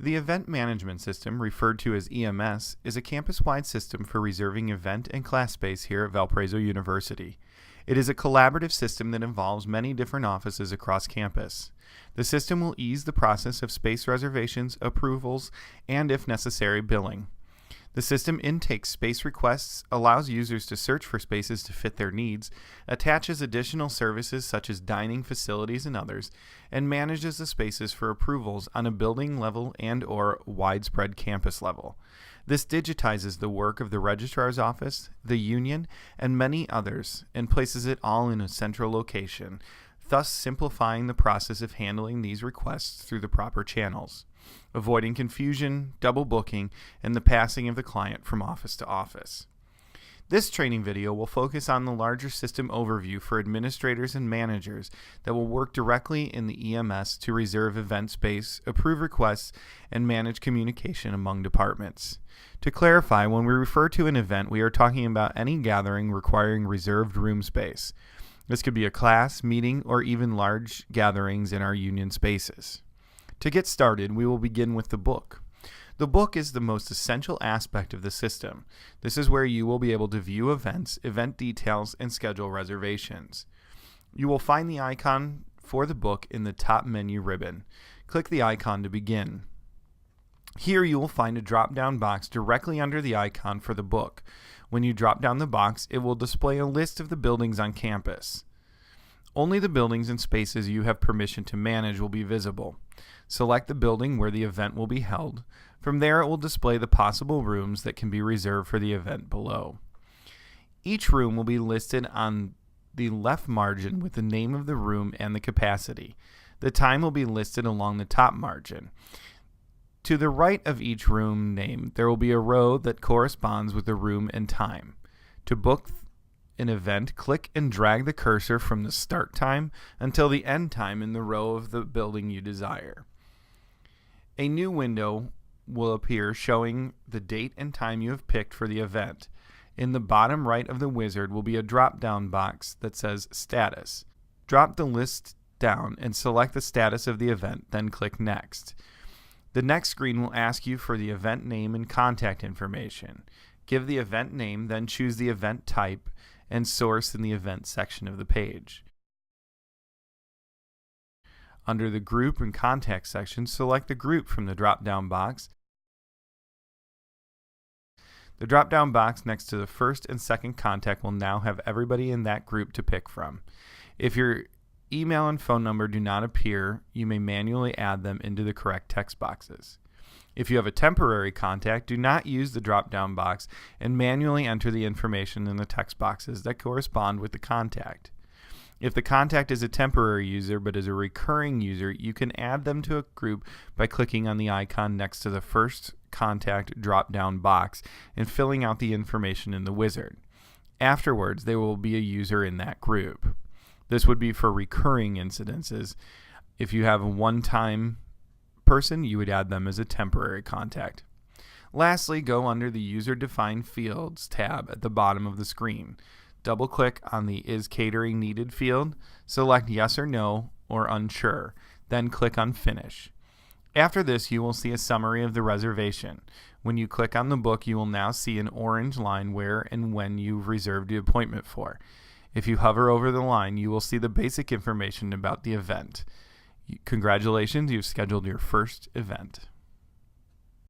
The Event Management System, referred to as EMS, is a campus-wide system for reserving event and class space here at Valparaiso University. It is a collaborative system that involves many different offices across campus. The system will ease the process of space reservations, approvals, and, if necessary, billing. The system intakes space requests, allows users to search for spaces to fit their needs, attaches additional services such as dining facilities and others, and manages the spaces for approvals on a building level and/or widespread campus level. This digitizes the work of the registrar's office, the union, and many others, and places it all in a central location, thus simplifying the process of handling these requests through the proper channels, avoiding confusion, double booking, and the passing of the client from office to office. This training video will focus on the larger system overview for administrators and managers that will work directly in the EMS to reserve event space, approve requests, and manage communication among departments. To clarify, when we refer to an event, we are talking about any gathering requiring reserved room space. This could be a class, meeting, or even large gatherings in our union spaces. To get started, we will begin with the book. The book is the most essential aspect of the system. This is where you will be able to view events, event details, and schedule reservations. You will find the icon for the book in the top menu ribbon. Click the icon to begin. Here you will find a drop-down box directly under the icon for the book. When you drop down the box, it will display a list of the buildings on campus. Only the buildings and spaces you have permission to manage will be visible. Select the building where the event will be held. From there, it will display the possible rooms that can be reserved for the event below. Each room will be listed on the left margin with the name of the room and the capacity. The time will be listed along the top margin. To the right of each room name, there will be a row that corresponds with the room and time. To book an event, click and drag the cursor from the start time until the end time in the row of the building you desire. A new window will appear showing the date and time you have picked for the event. In the bottom right of the wizard will be a drop-down box that says Status. Drop the list down and select the status of the event, then click Next. The next screen will ask you for the event name and contact information. Give the event name, then choose the event type and source in the event section of the page. Under the Group and Contact section, select the group from the drop-down box. The drop-down box next to the first and second contact will now have everybody in that group to pick from. If your email and phone number do not appear, you may manually add them into the correct text boxes. If you have a temporary contact, do not use the drop-down box and manually enter the information in the text boxes that correspond with the contact. If the contact is a temporary user but is a recurring user, you can add them to a group by clicking on the icon next to the first contact drop-down box and filling out the information in the wizard. Afterwards, they will be a user in that group. This would be for recurring incidences. If you have a one-time person, you would add them as a temporary contact. Lastly, go under the User Defined Fields tab at the bottom of the screen. Double-click on the Is Catering Needed field, select Yes or No or Unsure, then click on Finish. After this, you will see a summary of the reservation. When you click on the book, you will now see an orange line where and when you've reserved the appointment for. If you hover over the line, you will see the basic information about the event. Congratulations, you've scheduled your first event.